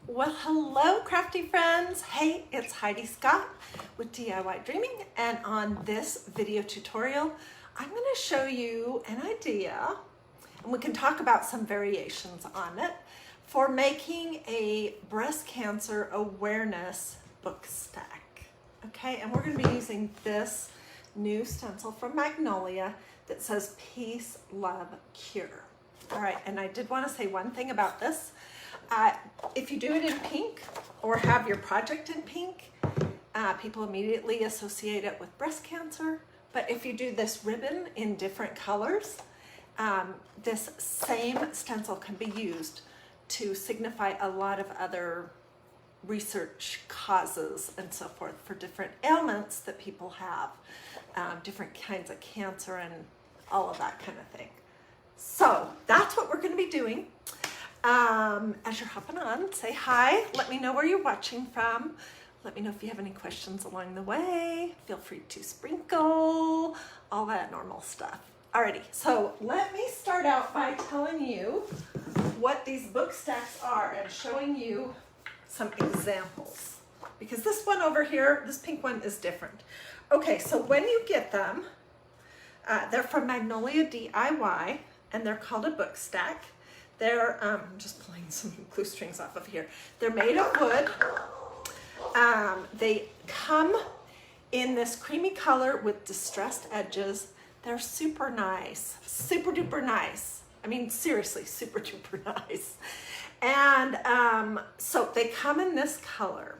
Well, hello crafty friends. Hey, it's Hiedi Scott with DiyDreaming, and on this video tutorial, I'm going to show you an idea, and we can talk about some variations on it, for making a breast cancer awareness book stack. Okay, and we're going to be using this new stencil from Magnolia that says Peace, Love, Cure. All right, and I did want to say one thing about this. If you do it in pink or have your project in pink, people immediately associate it with breast cancer. But if you do this ribbon in different colors, this same stencil can be used to signify a lot of other research causes and so forth for different ailments that people have, different kinds of cancer and all of that kind of thing. So that's what we're going to be doing. As you're hopping on, say hi, let me know where you're watching from, let me know if you have any questions along the way, feel free to sprinkle, all that normal stuff. Alrighty, so let me start out by telling you what these book stacks are and showing you some examples, because this one over here, this pink one, is different. Okay, so when you get them, they're from Magnolia DIY, and they're called a book stack. They're, I'm just pulling some glue strings off of here. They're made of wood. They come in this creamy color with distressed edges. They're super nice, super duper nice. I mean, seriously, super duper nice. And so they come in this color,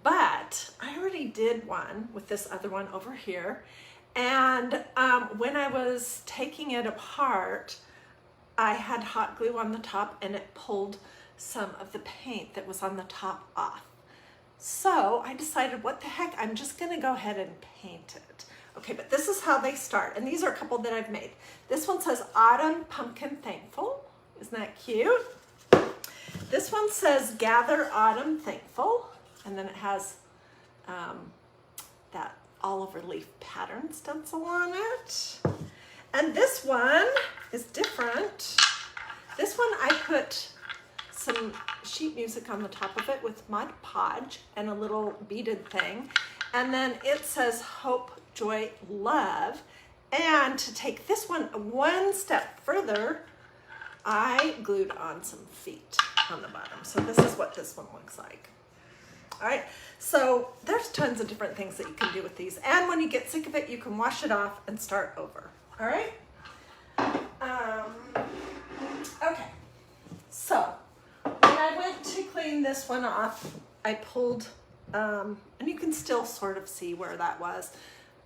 but I already did one with this other one over here. And when I was taking it apart, I had hot glue on the top and it pulled some of the paint that was on the top off. So I decided, what the heck, I'm just gonna go ahead and paint it. Okay, but this is how they start. And these are a couple that I've made. This one says Autumn Pumpkin Thankful. Isn't that cute? This one says Gather Autumn Thankful. And then it has that olive leaf pattern stencil on it. And this one is different. This one I put some sheet music on the top of it with Mod Podge and a little beaded thing. And then it says Hope, Joy, Love. And to take this one step further, I glued on some feet on the bottom. So this is what this one looks like. All right, so there's tons of different things that you can do with these. And when you get sick of it, you can wash it off and start over. All right. Okay. So when I went to clean this one off, I pulled, and you can still sort of see where that was,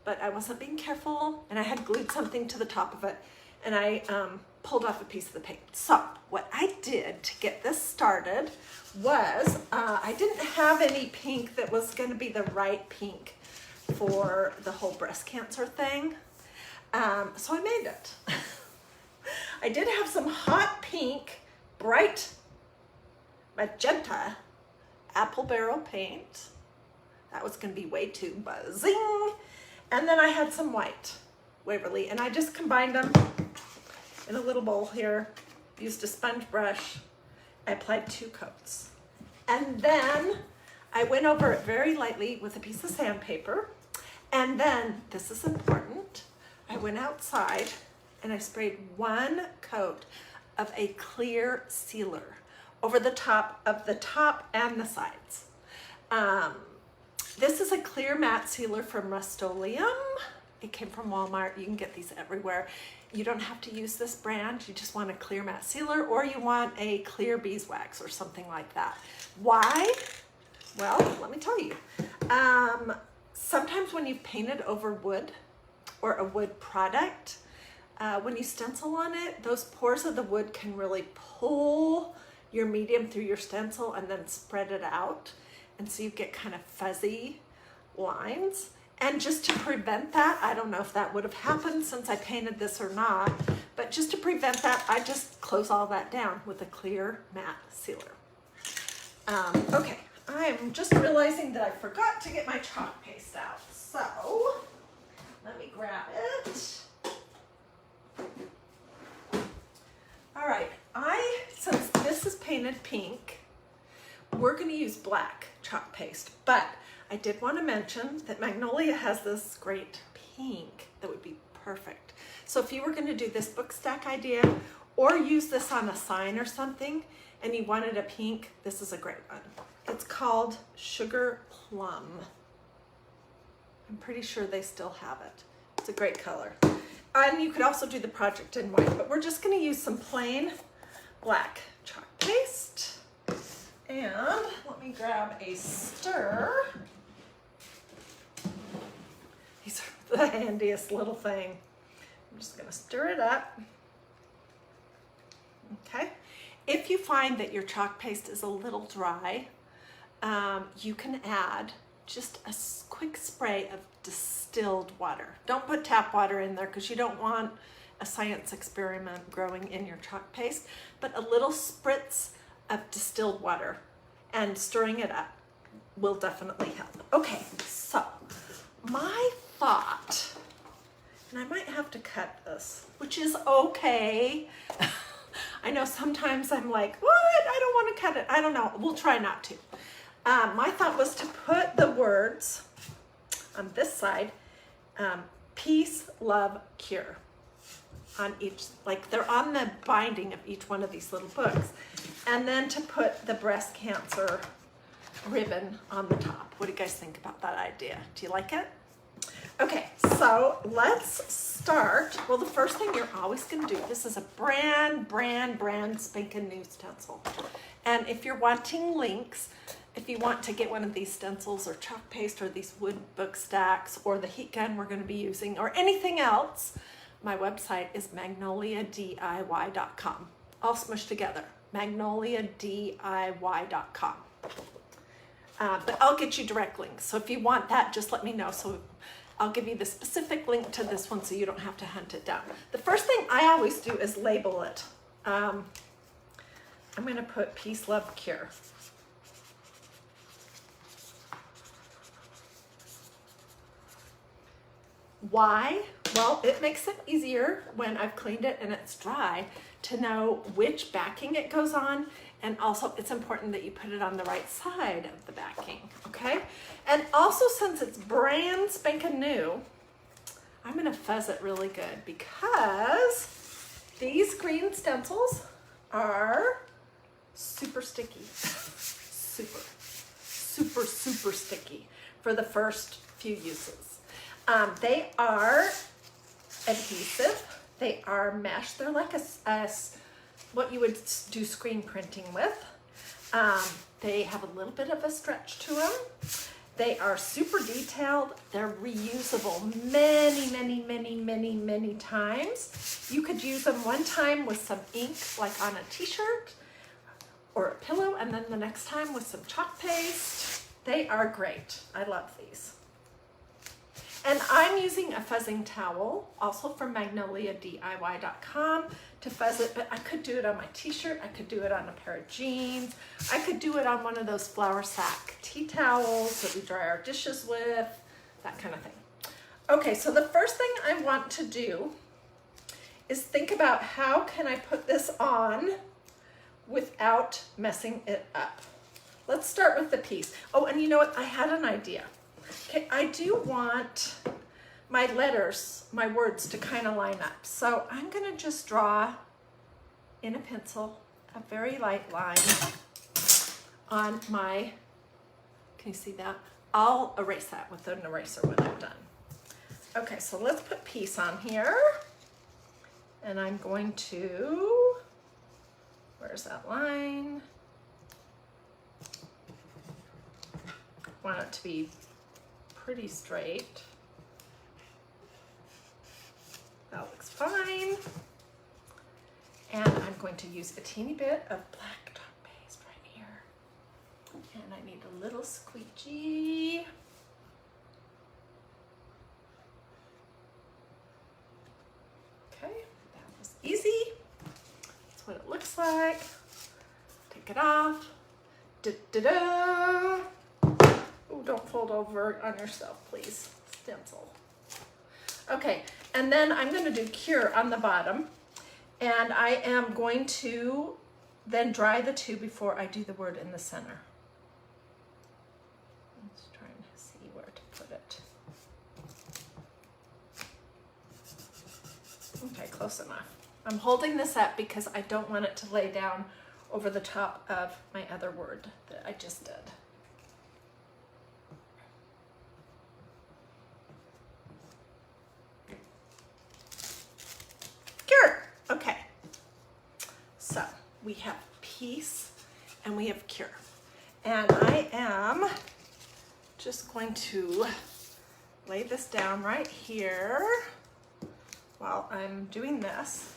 but I wasn't being careful, and I had glued something to the top of it, and I pulled off a piece of the paint. So what I did to get this started was, I didn't have any pink that was going to be the right pink for the whole breast cancer thing. So I made it. I did have some hot pink, bright magenta apple barrel paint. That was going to be way too buzzing. And then I had some white Waverly, and I just combined them in a little bowl here, used a sponge brush. I applied 2 coats. And then I went over it very lightly with a piece of sandpaper. And then, this is important, I went outside and I sprayed 1 coat of a clear sealer over the top of the top and the sides. This is a clear matte sealer from Rust-Oleum. It came from Walmart. You can get these everywhere. You don't have to use this brand. You just want a clear matte sealer, or you want a clear beeswax or something like that. Why? Well, let me tell you. Sometimes when you've painted over wood or a wood product, when you stencil on it, those pores of the wood can really pull your medium through your stencil and then spread it out. And so you get kind of fuzzy lines. And just to prevent that, I don't know if that would have happened since I painted this or not, but just to prevent that, I just close all that down with a clear matte sealer. Okay, I'm just realizing that I forgot to get my chalk paste out. So let me grab it. All right, since this is painted pink, we're going to use black chalk paste, but I did want to mention that Magnolia has this great pink that would be perfect. So if you were going to do this book stack idea or use this on a sign or something and you wanted a pink, this is a great one. It's called Sugar Plum. I'm pretty sure they still have it. It's a great color. And you could also do the project in white, but we're just going to use some plain black chalk paste. And let me grab a stir. These are the handiest little thing. I'm just going to stir it up. Okay. If you find that your chalk paste is a little dry, you can add just a quick spray of distilled water. Don't put tap water in there because you don't want a science experiment growing in your chalk paste, but a little spritz of distilled water and stirring it up will definitely help. Okay, so my thought, and I might have to cut this, which is okay. I know sometimes I'm like, what? I don't want to cut it. I don't know. We'll try not to. My thought was to put the words on this side, peace, love, cure, on each, like they're on the binding of each one of these little books. And then to put the breast cancer ribbon on the top. What do you guys think about that idea? Do you like it? Okay, so let's start. Well, the first thing you're always going to do, this is a brand spanking new stencil. And if you're wanting links, if you want to get one of these stencils or chalk paste or these wood book stacks or the heat gun we're going to be using or anything else, my website is magnoliadiy.com. All smushed together, magnoliadiy.com. But I'll get you direct links. So if you want that, just let me know. So I'll give you the specific link to this one so you don't have to hunt it down. The first thing I always do is label it. I'm going to put peace, love, cure. Why? Well, it makes it easier when I've cleaned it and it's dry to know which backing it goes on, and also it's important that you put it on the right side of the backing, okay? And also, since it's brand spanking new, I'm gonna fuzz it really good because these green stencils are super sticky. super sticky for the first few uses. They are adhesive. They are mesh. They're like a what you would do screen printing with. They have a little bit of a stretch to them. They are super detailed. They're reusable many times. You could use them one time with some ink, like on a t-shirt or a pillow, and then the next time with some chalk paste. They are great. I love these. And I'm using a fuzzing towel, also from magnoliadiy.com, to fuzz it, but I could do it on my t-shirt, I could do it on a pair of jeans, I could do it on one of those flour sack tea towels that we dry our dishes with, that kind of thing. Okay, so the first thing I want to do is think about how can I put this on without messing it up. Let's start with the piece. Oh, and you know what? I had an idea. Okay, I do want my letters, my words to kind of line up. So I'm going to just draw in a pencil a very light line on my, can you see that? I'll erase that with an eraser when I'm done. Okay, so let's put peace on here. And I'm going to, where's that line? Want it to be pretty straight. That looks fine. And I'm going to use a teeny bit of black chalk paste right here. And I need a little squeegee. Okay, that was easy. That's what it looks like. Take it off. Da-da-da. Oh, don't fold over on yourself, please. Stencil. Okay, and then I'm going to do cure on the bottom, and I am going to then dry the two before I do the word in the center. close enough. I'm holding this up because I don't want it to lay down over the top of my other word that I just did. Cure. Okay. So we have peace and we have cure. And I am just going to lay this down right here while I'm doing this.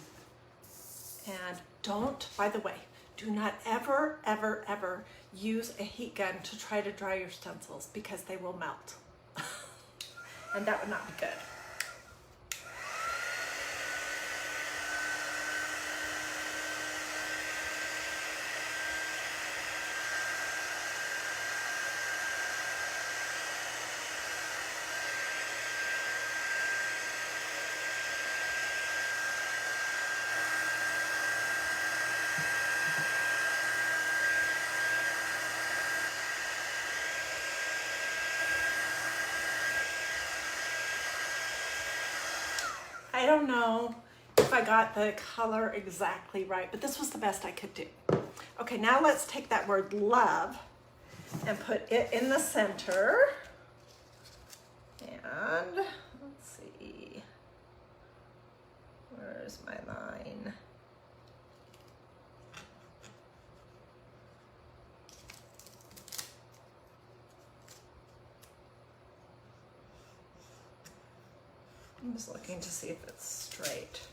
And don't, by the way, do not ever, ever, ever use a heat gun to try to dry your stencils because they will melt. And that would not be good. I don't know if I got the color exactly right, but this was the best I could do. Okay, now let's take that word love and put it in the center. And let's see, where's my line? I'm just looking to see if it's straight.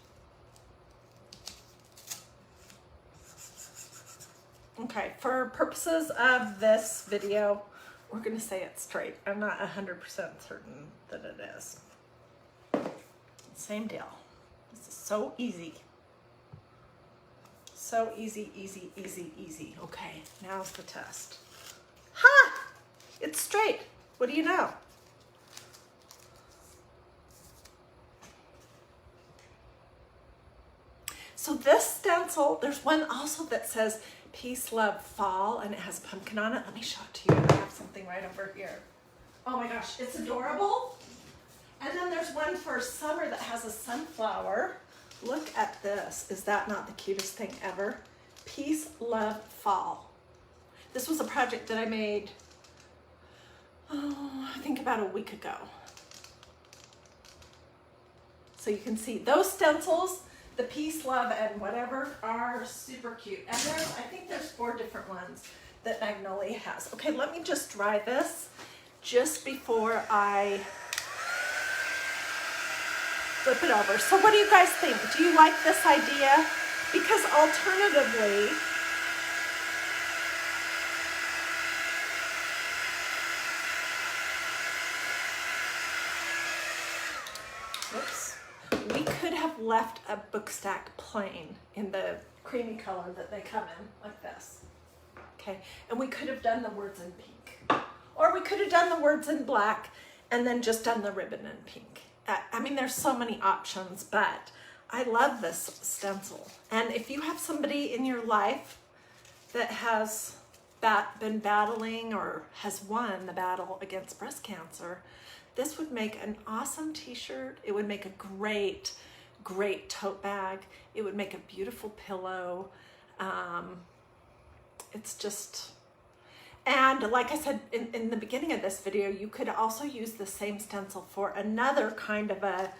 Okay, for purposes of this video, we're gonna say it's straight. I'm not 100% certain that it is. Same deal. This is so easy. So easy, easy, easy, easy. Okay, now's the test. Ha! It's straight. What do you know? So this stencil, there's one also that says Peace, Love, Fall, and it has pumpkin on it. Let me show it to you. I have something right over here. Oh my gosh, it's adorable. And then there's one for summer that has a sunflower. Look at this. Is that not the cutest thing ever? Peace, Love, Fall. This was a project that I made, I think about a week ago. So you can see those stencils, the peace, love, and whatever are super cute. And I think there's 4 different ones that Magnolia has. Okay, let me just dry this just before I flip it over. So what do you guys think? Do you like this idea? Because alternatively, we could have left a book stack plain in the creamy color that they come in, like this. Okay, and we could have done the words in pink. Or we could have done the words in black and then just done the ribbon in pink. I mean, there's so many options, but I love this stencil. And if you have somebody in your life that has been battling or has won the battle against breast cancer, this would make an awesome t-shirt. It would make a great, great tote bag. It would make a beautiful pillow. It's just, and like I said in the beginning of this video, you could also use the same stencil for another kind of a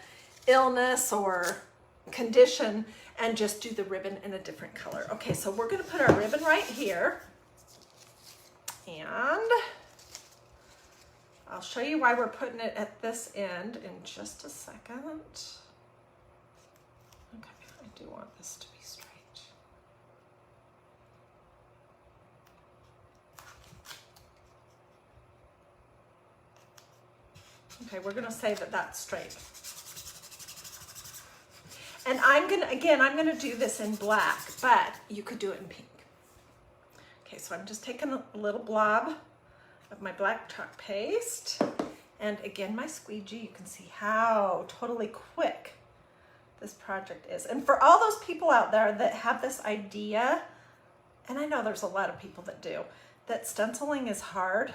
illness or condition and just do the ribbon in a different color. Okay, so we're gonna put our ribbon right here. And I'll show you why we're putting it at this end in just a second. Okay, I do want this to be straight. Okay, we're gonna say that that's straight. And I'm gonna do this in black, but you could do it in pink. Okay, so I'm just taking a little blob of my black chalk paste, and again my squeegee. You can see how totally quick this project is. And for all those people out there that have this idea, and I know there's a lot of people that do, that stenciling is hard,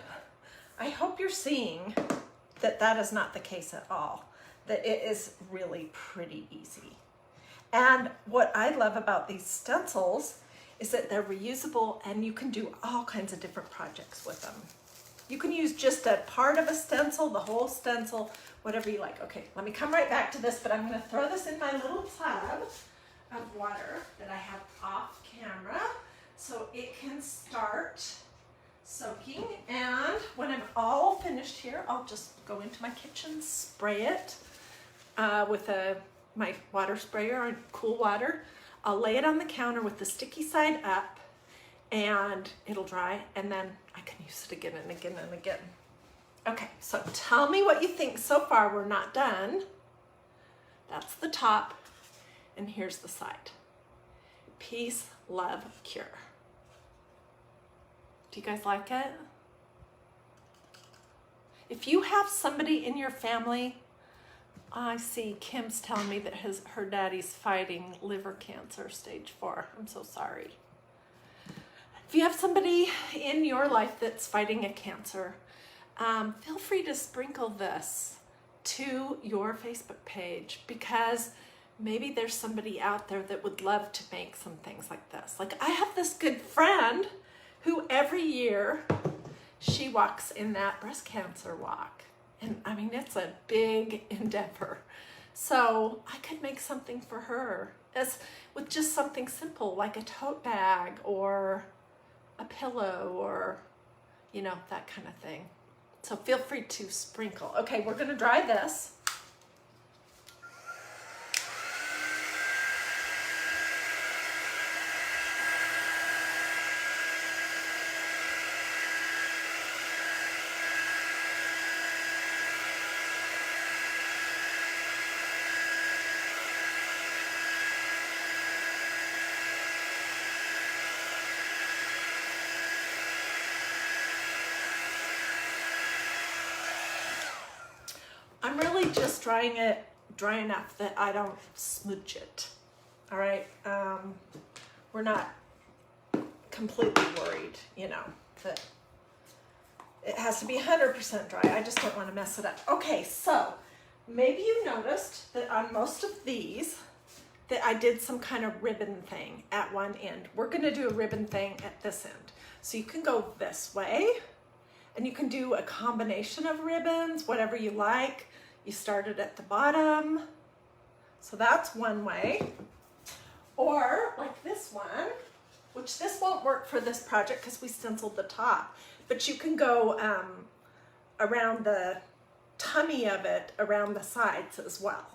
I hope you're seeing that that is not the case at all, that it is really pretty easy. And what I love about these stencils is that they're reusable and you can do all kinds of different projects with them. You can use just a part of a stencil, the whole stencil, whatever you like. Okay, let me come right back to this, but I'm gonna throw this in my little tub of water that I have off camera so it can start soaking. And when I'm all finished here, I'll just go into my kitchen, spray it with my water sprayer on cool water. I'll lay it on the counter with the sticky side up and it'll dry, and then I can use it again and again and again. Okay, so tell me what you think so far. We're not done. That's the top, and here's the side. Peace, love, cure. Do you guys like it? If you have somebody in your family, I see Kim's telling me that her daddy's fighting liver cancer, stage 4. I'm so sorry. If you have somebody in your life that's fighting a cancer, feel free to sprinkle this to your Facebook page, because maybe there's somebody out there that would love to make some things like this. Like, I have this good friend who every year she walks in that breast cancer walk. And I mean, it's a big endeavor. So I could make something for her with just something simple like a tote bag or a pillow or, you know, that kind of thing. So feel free to sprinkle. Okay, we're gonna dry this. I'm really just drying it dry enough that I don't smooch it. All right, we're not completely worried, you know, that it has to be 100% dry. I just don't want to mess it up. Okay, so maybe you noticed that on most of these that I did some kind of ribbon thing at one end. We're going to do a ribbon thing at this end. So you can go this way, and you can do a combination of ribbons, whatever you like. You started at the bottom, so that's one way. Or like this one, which this won't work for this project because we stenciled the top, but you can go around the tummy of it, around the sides as well.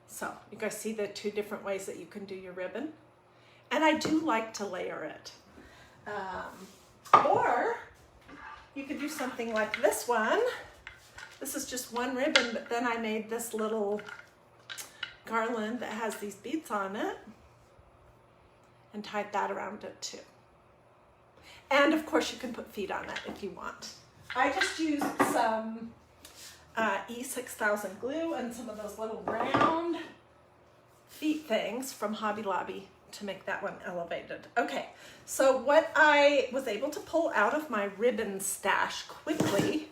So you guys see the two different ways that you can do your ribbon? And I do like to layer it. Or you could do something like this one. This is just one ribbon, but then I made this little garland that has these beads on it and tied that around it too. And of course you can put feet on it if you want. I just used some E6000 glue and some of those little round feet things from Hobby Lobby to make that one elevated. Okay, so what I was able to pull out of my ribbon stash quickly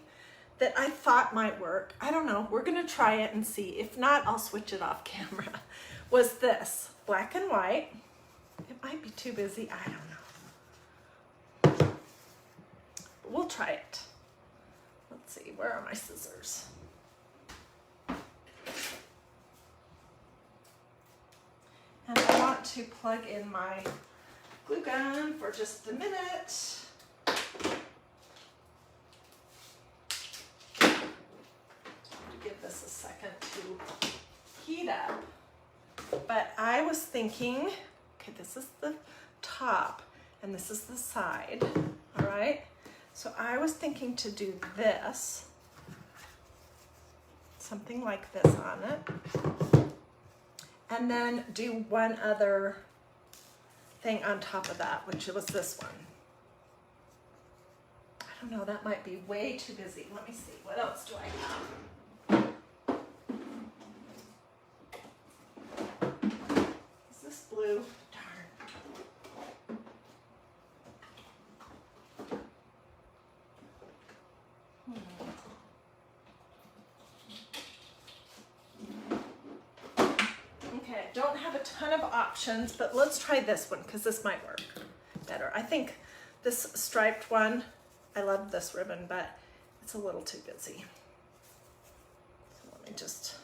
that I thought might work, I don't know, we're gonna try it and see. If not, I'll switch it off camera, was this black and white. It might be too busy, I don't know. We'll try it. Let's see, where are my scissors? And I want to plug in my glue gun for just a minute. Give this a second to heat up. But I was thinking, okay, this is the top and this is the side, all right? So I was thinking to do this, something like this on it, and then do one other thing on top of that, which was this one. I don't know, that might be way too busy. Let me see, what else do I have? Blue. Darn. Okay, I don't have a ton of options, but let's try this one because this might work better. I think this striped one, I love this ribbon, but it's a little too busy. So let me just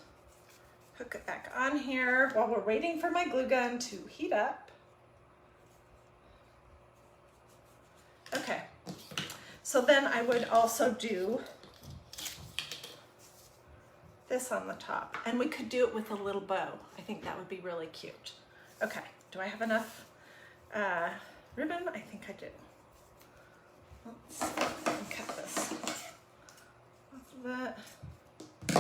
hook it back on here while we're waiting for my glue gun to heat up. Okay, so then I would also do this on the top, and we could do it with a little bow. I think that would be really cute. Okay, do I have enough ribbon? I think I do. Let's cut this off of it.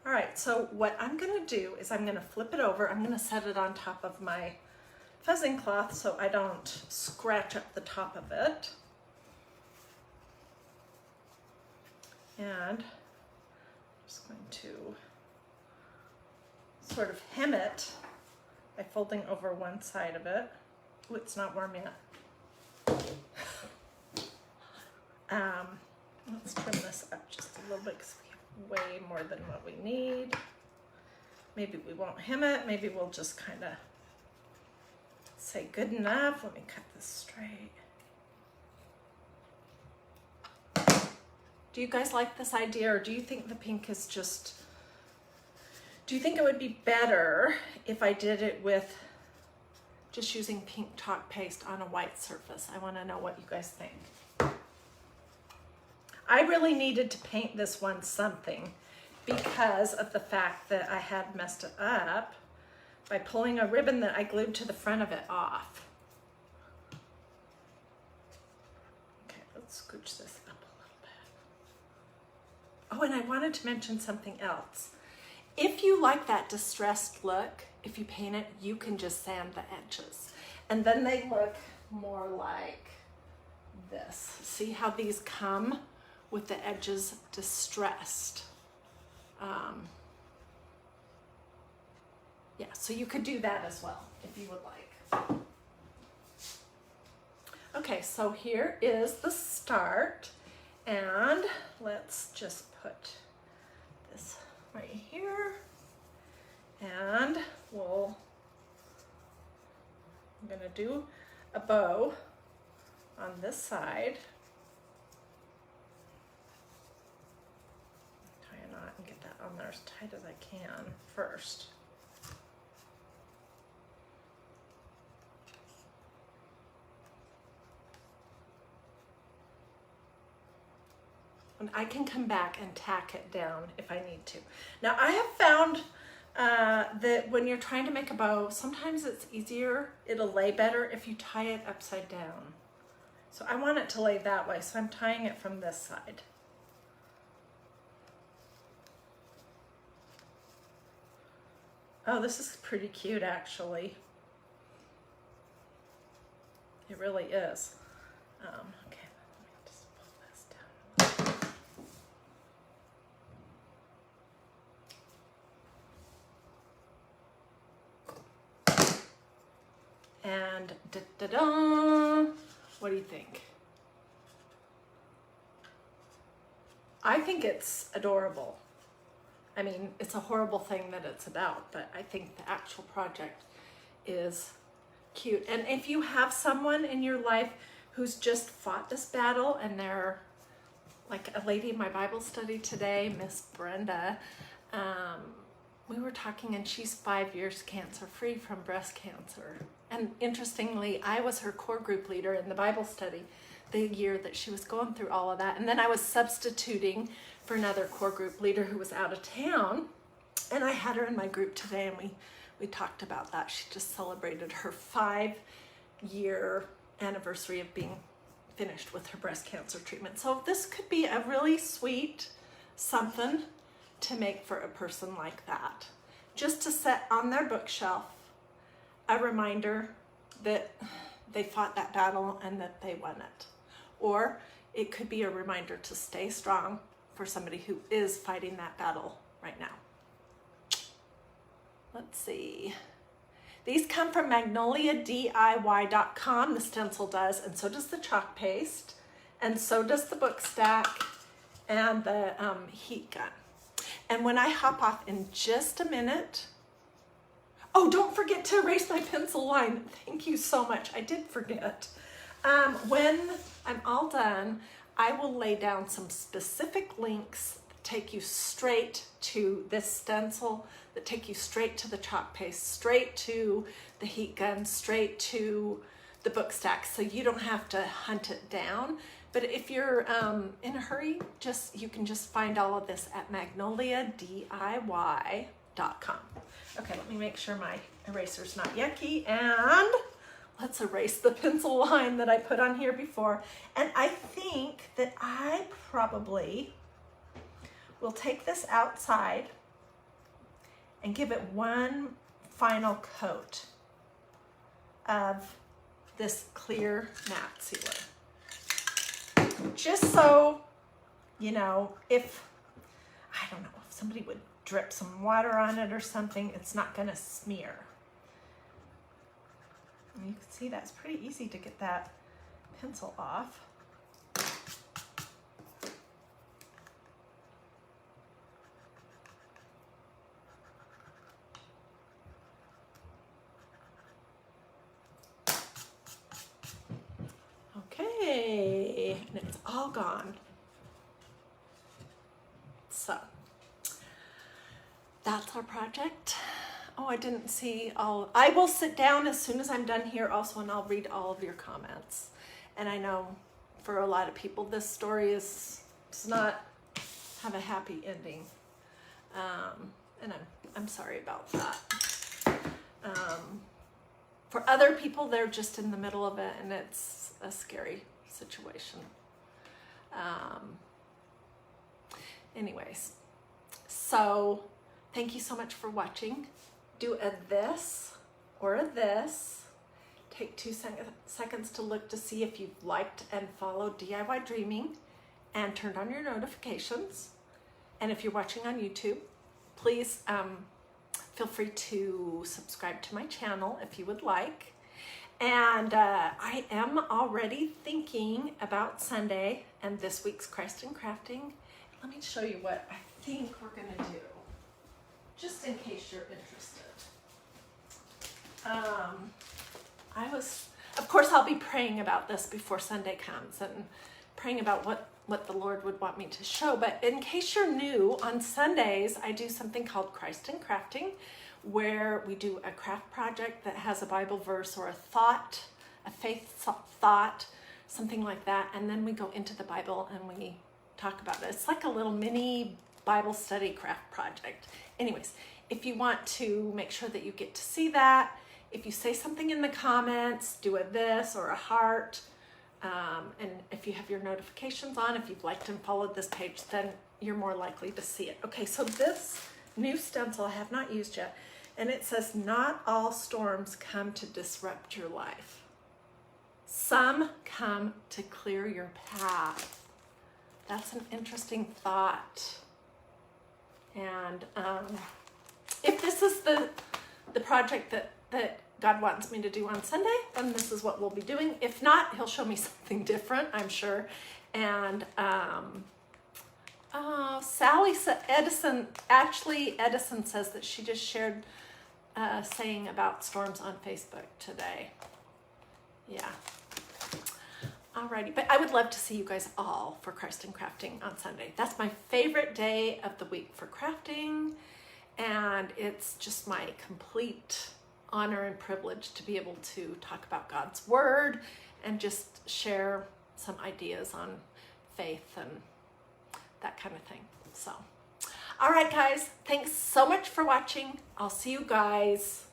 All right, so what I'm gonna do is I'm gonna flip it over. I'm gonna set it on top of my fuzzing cloth so I don't scratch up the top of it. And I'm just going to sort of hem it by folding over one side of it. Oh, it's not warm yet. Let's trim this up just a little bit because we have way more than what we need. Maybe we won't hem it. Maybe we'll just kind of say good enough. Let me cut this straight. Do you guys like this idea, or do you think the pink is just, do you think it would be better if I did it with just using pink chalk paste on a white surface? I want to know what you guys think. I really needed to paint this one something because of the fact that I had messed it up by pulling a ribbon that I glued to the front of it off. Okay, let's scooch this up a little bit. Oh, and I wanted to mention something else. If you like that distressed look, if you paint it, you can just sand the edges. And then they look more like this. See how these come with the edges distressed? Yeah, so you could do that as well if you would like. Okay, so here is the start, and let's just put this right here, and I'm gonna do a bow on this side. Tie a knot and get that on there as tight as I can first. And I can come back and tack it down if I need to. Now I have found that when you're trying to make a bow, sometimes it's easier, it'll lay better if you tie it upside down. So I want it to lay that way, so I'm tying it from this side. Oh, this is pretty cute actually. It really is. Okay, let me just pull this down. And da-da-da, what do you think? I think it's adorable. I mean, it's a horrible thing that it's about, but I think the actual project is cute. And if you have someone in your life who's just fought this battle, and they're like a lady in my Bible study today, Miss Brenda, we were talking, and she's 5 years cancer-free from breast cancer. And interestingly, I was her core group leader in the Bible study the year that she was going through all of that. And then I was substituting for another core group leader who was out of town. And I had her in my group today, and we talked about that. She just celebrated her 5-year anniversary of being finished with her breast cancer treatment. So this could be a really sweet something to make for a person like that. Just to set on their bookshelf, a reminder that they fought that battle and that they won it. Or it could be a reminder to stay strong for somebody who is fighting that battle right now. Let's see. These come from magnoliadiy.com, the stencil does, and so does the chalk paste, and so does the book stack and the heat gun. And when I hop off in just a minute, Oh, don't forget to erase my pencil line. Thank you so much. I did forget. When I'm all done, I will lay down some specific links that take you straight to this stencil, that take you straight to the chalk paste, straight to the heat gun, straight to the book stack, so you don't have to hunt it down. But if you're in a hurry, you can just find all of this at magnoliadiy.com. Okay, let me make sure my eraser's not yucky, and let's erase the pencil line that I put on here before. And I think that I probably will take this outside and give it one final coat of this clear matte sealer. Just so, you know, if somebody would drip some water on it or something, it's not gonna smear. And you can see that's pretty easy to get that pencil off. Okay, and it's all gone. So that's our project. Oh, I didn't see all. I will sit down as soon as I'm done here also, and I'll read all of your comments. And I know for a lot of people this story does not have a happy ending, and I'm sorry about that. For other people, they're just in the middle of it, and it's a scary situation. Anyways, so thank you so much for watching. Do a this or a this. Take 2 seconds to look to see if you've liked and followed DIY Dreaming and turned on your notifications. And if you're watching on YouTube, please feel free to subscribe to my channel if you would like. And I am already thinking about Sunday and this week's Christ in Crafting. Let me show you what I think we're gonna do, just in case you're interested. Of course, I'll be praying about this before Sunday comes and praying about what the Lord would want me to show. But in case you're new, on Sundays, I do something called Christ in Crafting, where we do a craft project that has a Bible verse or a thought, a faith thought, something like that. And then we go into the Bible and we talk about it. It's like a little mini Bible study craft project. Anyways, if you want to make sure that you get to see that, if you say something in the comments, do a this or a heart, and if you have your notifications on, if you've liked and followed this page, then you're more likely to see it. Okay, so this new stencil I have not used yet, and it says, not all storms come to disrupt your life. Some come to clear your path. That's an interesting thought. And if this is the project that God wants me to do on Sunday, then this is what we'll be doing. If not, he'll show me something different, I'm sure. And Sally said, Edison says that she just shared saying about storms on Facebook today. Yeah. Alrighty, but I would love to see you guys all for Christ in Crafting on Sunday. That's my favorite day of the week for crafting, and it's just my complete honor and privilege to be able to talk about God's Word and just share some ideas on faith and that kind of thing. So, all right, guys, thanks so much for watching. I'll see you guys.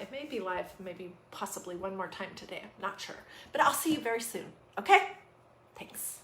It may be live, maybe possibly one more time today. I'm not sure, but I'll see you very soon. Okay? Thanks.